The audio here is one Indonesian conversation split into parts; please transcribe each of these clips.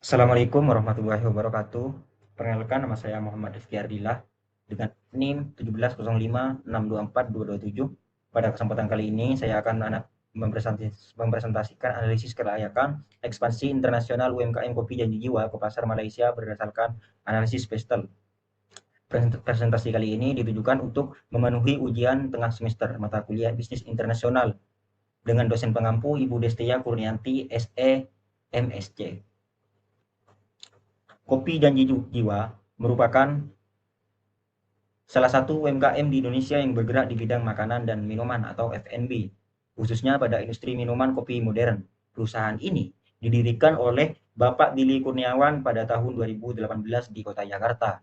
Assalamualaikum warahmatullahi wabarakatuh. Perkenalkan, nama saya Muhammad Rizky Ardillah dengan NIM 1705624227. Pada kesempatan kali ini saya akan mempresentasikan analisis kelayakan ekspansi internasional UMKM kopi Janji Jiwa ke pasar Malaysia berdasarkan analisis PESTEL. Presentasi kali ini ditujukan untuk memenuhi ujian tengah semester mata kuliah Bisnis Internasional dengan dosen pengampu Ibu Destia Kurnianti, SE, MSc. Kopi Janji Jiwa merupakan salah satu UMKM di Indonesia yang bergerak di bidang makanan dan minuman atau F&B, khususnya pada industri minuman kopi modern. Perusahaan ini didirikan oleh Bapak Billy Kurniawan pada tahun 2018 di kota Jakarta.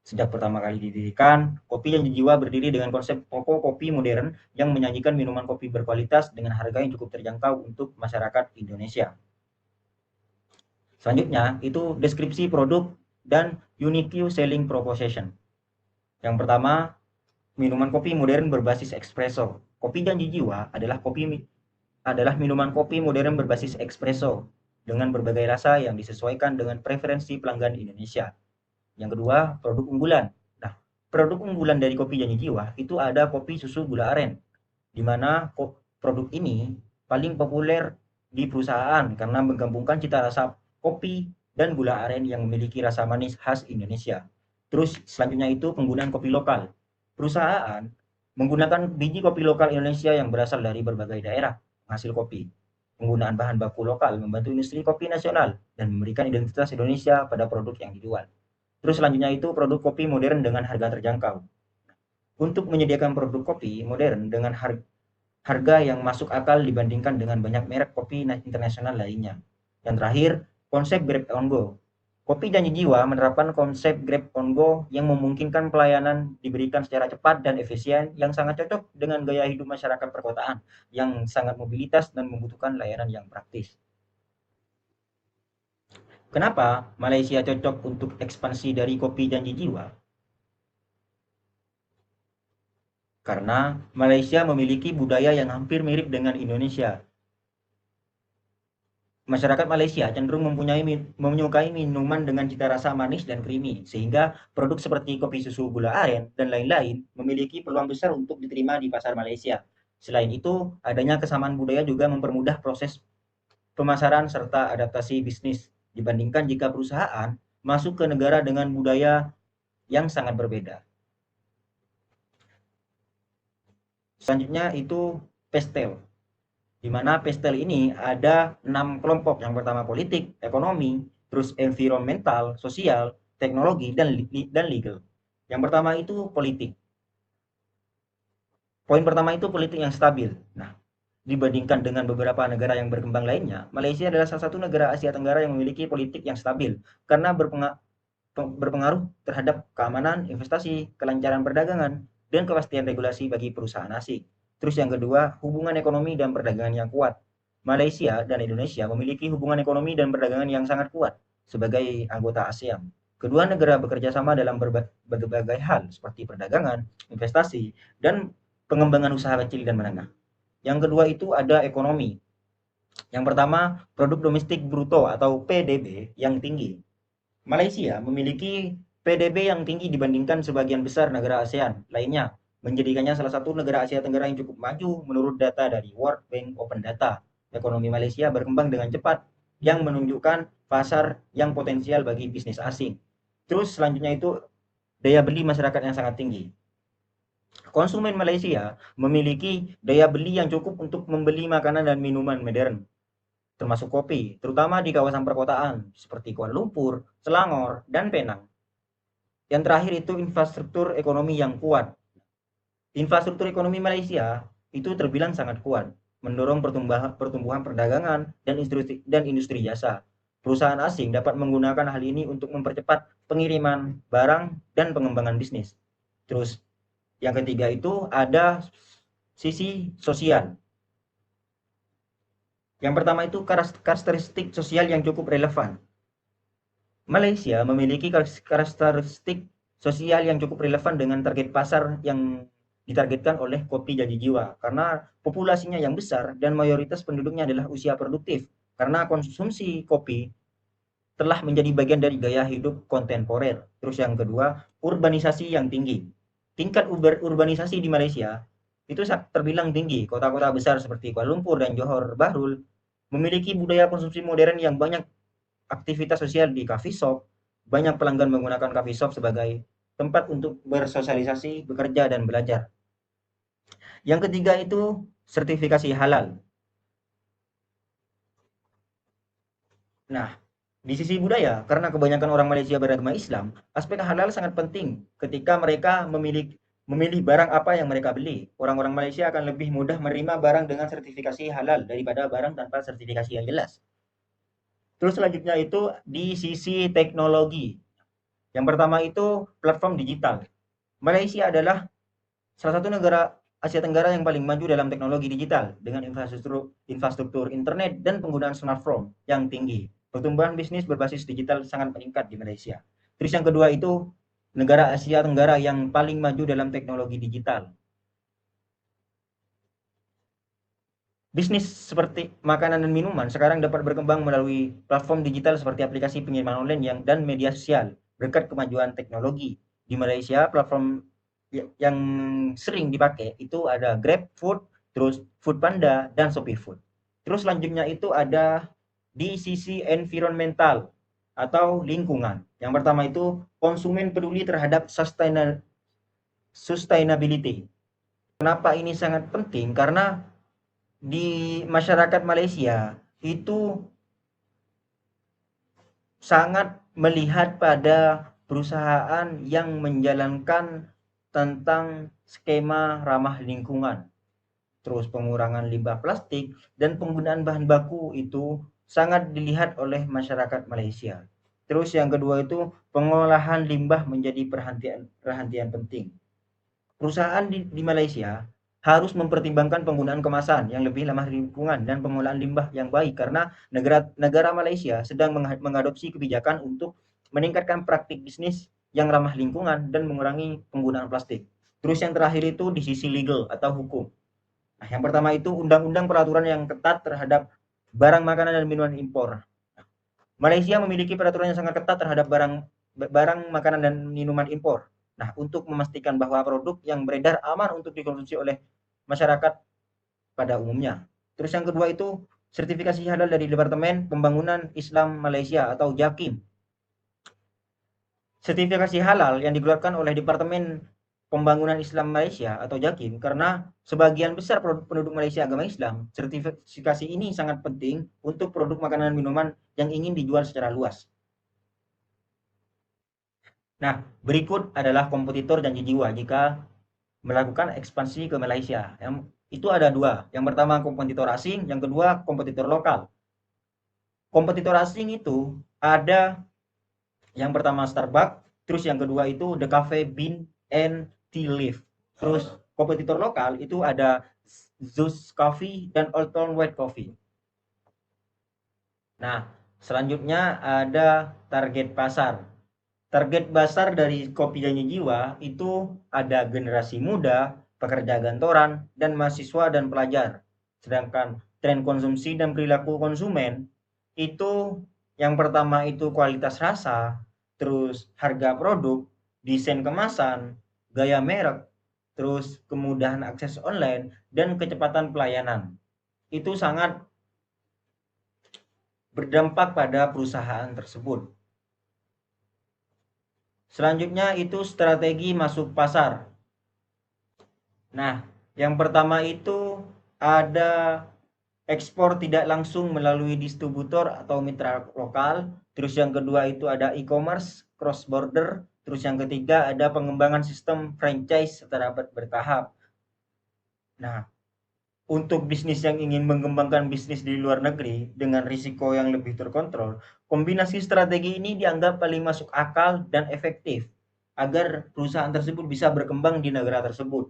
Sejak pertama kali didirikan, Kopi Janji Jiwa berdiri dengan konsep toko kopi modern yang menyajikan minuman kopi berkualitas dengan harga yang cukup terjangkau untuk masyarakat Indonesia. Selanjutnya, itu deskripsi produk dan unique selling proposition. Yang pertama, minuman kopi modern berbasis espresso. Kopi Janji Jiwa adalah minuman kopi modern berbasis espresso dengan berbagai rasa yang disesuaikan dengan preferensi pelanggan Indonesia. Yang kedua, produk unggulan. Nah, produk unggulan dari Kopi Janji Jiwa itu ada kopi susu gula aren, di mana produk ini paling populer di perusahaan karena menggabungkan cita rasa kopi dan gula aren yang memiliki rasa manis khas Indonesia. Terus selanjutnya itu penggunaan kopi lokal. Perusahaan menggunakan biji kopi lokal Indonesia yang berasal dari berbagai daerah hasil kopi. Penggunaan bahan baku lokal membantu industri kopi nasional dan memberikan identitas Indonesia pada produk yang dijual. Terus selanjutnya itu produk kopi modern dengan harga terjangkau. Untuk menyediakan produk kopi modern dengan harga yang masuk akal dibandingkan dengan banyak merek kopi internasional lainnya. Yang terakhir, konsep Grab on Go. Kopi Janji Jiwa menerapkan konsep Grab on Go yang memungkinkan pelayanan diberikan secara cepat dan efisien yang sangat cocok dengan gaya hidup masyarakat perkotaan yang sangat mobilitas dan membutuhkan layanan yang praktis. Kenapa Malaysia cocok untuk ekspansi dari Kopi Janji Jiwa? Karena Malaysia memiliki budaya yang hampir mirip dengan Indonesia. Masyarakat Malaysia cenderung menyukai minuman dengan cita rasa manis dan creamy, sehingga produk seperti kopi susu gula aren dan lain-lain memiliki peluang besar untuk diterima di pasar Malaysia. Selain itu, adanya kesamaan budaya juga mempermudah proses pemasaran serta adaptasi bisnis dibandingkan jika perusahaan masuk ke negara dengan budaya yang sangat berbeda. Selanjutnya itu pestel, di mana pestel ini ada 6 kelompok. Yang pertama politik, ekonomi, terus environmental, sosial, teknologi, dan legal. Yang pertama itu politik. Poin pertama itu politik yang stabil. Nah, dibandingkan dengan beberapa negara yang berkembang lainnya, Malaysia adalah salah satu negara Asia Tenggara yang memiliki politik yang stabil karena berpengaruh terhadap keamanan, investasi, kelancaran perdagangan, dan kepastian regulasi bagi perusahaan asing. Terus yang kedua, hubungan ekonomi dan perdagangan yang kuat. Malaysia dan Indonesia memiliki hubungan ekonomi dan perdagangan yang sangat kuat sebagai anggota ASEAN. Kedua negara bekerja sama dalam berbagai hal seperti perdagangan, investasi, dan pengembangan usaha kecil dan menengah. Yang kedua itu ada ekonomi. Yang pertama, produk domestik bruto atau PDB yang tinggi. Malaysia memiliki PDB yang tinggi dibandingkan sebagian besar negara ASEAN lainnya, menjadikannya salah satu negara Asia Tenggara yang cukup maju menurut data dari World Bank Open Data. Ekonomi Malaysia berkembang dengan cepat, yang menunjukkan pasar yang potensial bagi bisnis asing. Terus selanjutnya itu daya beli masyarakat yang sangat tinggi. Konsumen Malaysia memiliki daya beli yang cukup untuk membeli makanan dan minuman modern, termasuk kopi, terutama di kawasan perkotaan seperti Kuala Lumpur, Selangor, dan Penang. Yang terakhir itu infrastruktur ekonomi yang kuat. Infrastruktur ekonomi Malaysia itu terbilang sangat kuat, mendorong pertumbuhan perdagangan dan industri jasa. Perusahaan asing dapat menggunakan hal ini untuk mempercepat pengiriman barang dan pengembangan bisnis. Terus yang ketiga itu ada sisi sosial. Yang pertama itu karakteristik sosial yang cukup relevan. Malaysia memiliki karakteristik sosial yang cukup relevan dengan target pasar yang ditargetkan oleh Kopi Janji Jiwa karena populasinya yang besar dan mayoritas penduduknya adalah usia produktif. Karena konsumsi kopi telah menjadi bagian dari gaya hidup kontemporer. Terus yang kedua, urbanisasi yang tinggi. Tingkat urbanisasi di Malaysia itu terbilang tinggi. Kota-kota besar seperti Kuala Lumpur dan Johor Bahru memiliki budaya konsumsi modern yang banyak aktivitas sosial di coffee shop. Banyak pelanggan menggunakan coffee shop sebagai tempat untuk bersosialisasi, bekerja, dan belajar. Yang ketiga itu sertifikasi halal. Nah, di sisi budaya, karena kebanyakan orang Malaysia beragama Islam, aspek halal sangat penting ketika mereka memilih barang apa yang mereka beli. Orang-orang Malaysia akan lebih mudah menerima barang dengan sertifikasi halal daripada barang tanpa sertifikasi yang jelas. Terus selanjutnya itu di sisi teknologi. Yang pertama itu platform digital. Malaysia adalah salah satu negara Asia Tenggara yang paling maju dalam teknologi digital dengan infrastruktur internet dan penggunaan smartphone yang tinggi. Pertumbuhan bisnis berbasis digital sangat meningkat di Malaysia. Terus yang kedua itu negara Asia Tenggara yang paling maju dalam teknologi digital. Bisnis seperti makanan dan minuman sekarang dapat berkembang melalui platform digital seperti aplikasi pengiriman online dan media sosial berkat kemajuan teknologi. Di Malaysia, platform yang sering dipakai itu ada GrabFood, terus Foodpanda, dan Shopee Food. Terus selanjutnya itu ada di sisi environmental atau lingkungan. Yang pertama itu konsumen peduli terhadap sustainability. Kenapa ini sangat penting? Karena di masyarakat Malaysia itu sangat melihat pada perusahaan yang menjalankan tentang skema ramah lingkungan, terus pengurangan limbah plastik dan penggunaan bahan baku itu sangat dilihat oleh masyarakat Malaysia. Terus yang kedua itu pengolahan limbah menjadi perhatian penting. Perusahaan di Malaysia harus mempertimbangkan penggunaan kemasan yang lebih ramah lingkungan dan pengolahan limbah yang baik karena negara Malaysia sedang mengadopsi kebijakan untuk meningkatkan praktik bisnis yang ramah lingkungan dan mengurangi penggunaan plastik. Terus yang terakhir itu di sisi legal atau hukum. Nah, yang pertama itu undang-undang peraturan yang ketat terhadap barang makanan dan minuman impor. Malaysia memiliki peraturan yang sangat ketat terhadap barang makanan dan minuman impor. Nah, untuk memastikan bahwa produk yang beredar aman untuk dikonsumsi oleh masyarakat pada umumnya. Terus yang kedua itu sertifikasi halal dari Departemen Pembangunan Islam Malaysia atau JAKIM. Sertifikasi halal yang dikeluarkan oleh Departemen Pembangunan Islam Malaysia atau JAKIM karena sebagian besar penduduk Malaysia agama Islam, sertifikasi ini sangat penting untuk produk makanan dan minuman yang ingin dijual secara luas. Nah, berikut adalah kompetitor janji jiwa jika melakukan ekspansi ke Malaysia. Itu ada dua. Yang pertama kompetitor asing, yang kedua kompetitor lokal. Kompetitor asing itu ada yang pertama Starbucks, terus yang kedua itu The Cafe Bean and Tea Leaf. Terus kompetitor lokal itu ada Zeus Coffee dan Old Town White Coffee. Nah, selanjutnya ada target pasar. Target pasar dari Kopi Janji Jiwa itu ada generasi muda, pekerja kantoran, dan mahasiswa dan pelajar. Sedangkan tren konsumsi dan perilaku konsumen itu yang pertama itu kualitas rasa, terus harga produk, desain kemasan, gaya merek, terus kemudahan akses online, dan kecepatan pelayanan. Itu sangat berdampak pada perusahaan tersebut. Selanjutnya itu strategi masuk pasar. Nah, yang pertama itu ada ekspor tidak langsung melalui distributor atau mitra lokal. Terus yang kedua itu ada e-commerce, cross border. Terus yang ketiga ada pengembangan sistem franchise secara bertahap. Nah, untuk bisnis yang ingin mengembangkan bisnis di luar negeri dengan risiko yang lebih terkontrol, kombinasi strategi ini dianggap paling masuk akal dan efektif agar perusahaan tersebut bisa berkembang di negara tersebut.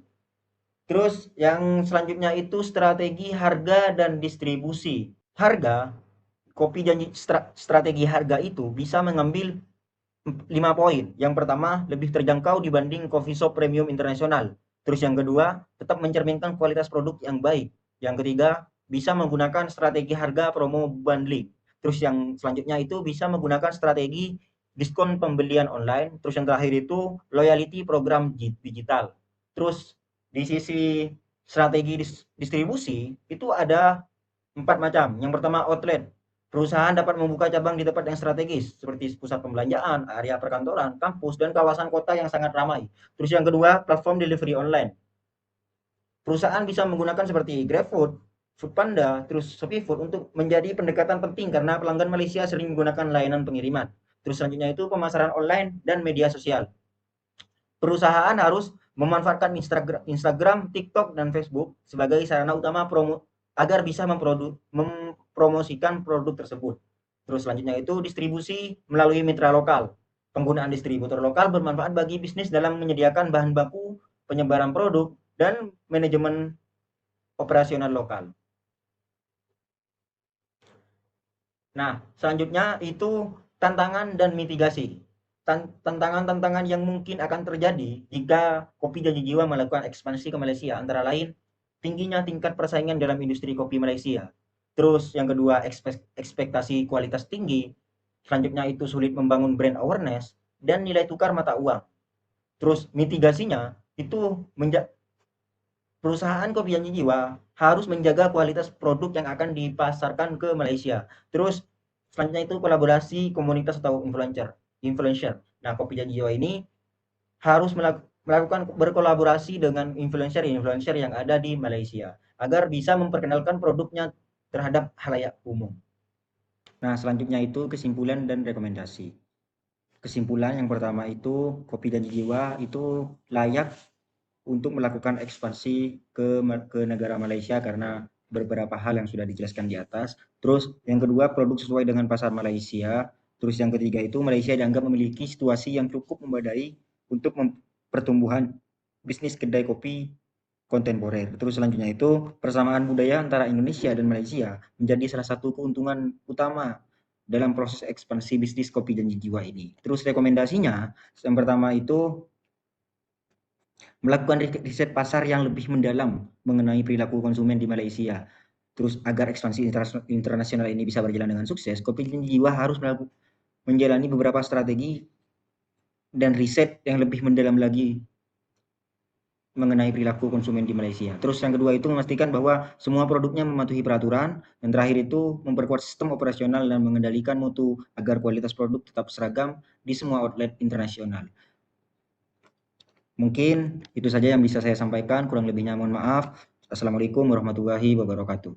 Terus yang selanjutnya itu strategi harga dan distribusi. Harga, kopi janji strategi harga itu bisa mengambil 5 poin. Yang pertama, lebih terjangkau dibanding coffee shop premium internasional. Terus yang kedua, tetap mencerminkan kualitas produk yang baik. Yang ketiga, bisa menggunakan strategi harga promo bundling. Terus yang selanjutnya itu bisa menggunakan strategi diskon pembelian online. Terus yang terakhir itu loyalty program digital. Terus di sisi strategi distribusi itu ada 4 macam. Yang pertama outlet. Perusahaan dapat membuka cabang di tempat yang strategis seperti pusat pembelanjaan, area perkantoran, kampus, dan kawasan kota yang sangat ramai. Terus yang kedua, platform delivery online. Perusahaan bisa menggunakan seperti GrabFood, Foodpanda, terus ShopeeFood untuk menjadi pendekatan penting karena pelanggan Malaysia sering menggunakan layanan pengiriman. Terus selanjutnya itu pemasaran online dan media sosial. Perusahaan harus memanfaatkan Instagram, TikTok, dan Facebook sebagai sarana utama promo agar bisa mempromosikan produk tersebut. Terus selanjutnya itu distribusi melalui mitra lokal. Penggunaan distributor lokal bermanfaat bagi bisnis dalam menyediakan bahan baku, penyebaran produk, dan manajemen operasional lokal. Nah, selanjutnya itu tantangan dan mitigasi. Tantangan-tantangan yang mungkin akan terjadi jika Kopi Janji Jiwa melakukan ekspansi ke Malaysia, antara lain tingginya tingkat persaingan dalam industri kopi Malaysia. Terus yang kedua, ekspektasi kualitas tinggi. Selanjutnya itu sulit membangun brand awareness dan nilai tukar mata uang. Terus mitigasinya itu perusahaan Kopi Janji Jiwa harus menjaga kualitas produk yang akan dipasarkan ke Malaysia. Terus selanjutnya itu kolaborasi komunitas atau influencer. Nah, Kopi Janji Jiwa ini harus melakukan berkolaborasi dengan influencer yang ada di Malaysia agar bisa memperkenalkan produknya terhadap halayak umum. Nah, selanjutnya itu kesimpulan dan rekomendasi. Kesimpulan yang pertama itu Kopi Janji Jiwa itu layak untuk melakukan ekspansi ke negara Malaysia karena beberapa hal yang sudah dijelaskan di atas. Terus yang kedua, produk sesuai dengan pasar Malaysia. Terus yang ketiga itu Malaysia dianggap memiliki situasi yang cukup memadai untuk pertumbuhan bisnis kedai kopi kontemporer. Terus selanjutnya itu persamaan budaya antara Indonesia dan Malaysia menjadi salah satu keuntungan utama dalam proses ekspansi bisnis Kopi Janji Jiwa ini. Terus rekomendasinya, yang pertama itu melakukan riset pasar yang lebih mendalam mengenai perilaku konsumen di Malaysia. Terus agar ekspansi internasional ini bisa berjalan dengan sukses, Kopi Janji Jiwa harus menjalani beberapa strategi dan riset yang lebih mendalam lagi mengenai perilaku konsumen di Malaysia. Terus yang kedua itu memastikan bahwa semua produknya mematuhi peraturan. Dan terakhir itu memperkuat sistem operasional dan mengendalikan mutu agar kualitas produk tetap seragam di semua outlet internasional. Mungkin itu saja yang bisa saya sampaikan, kurang lebihnya mohon maaf. Assalamualaikum warahmatullahi wabarakatuh.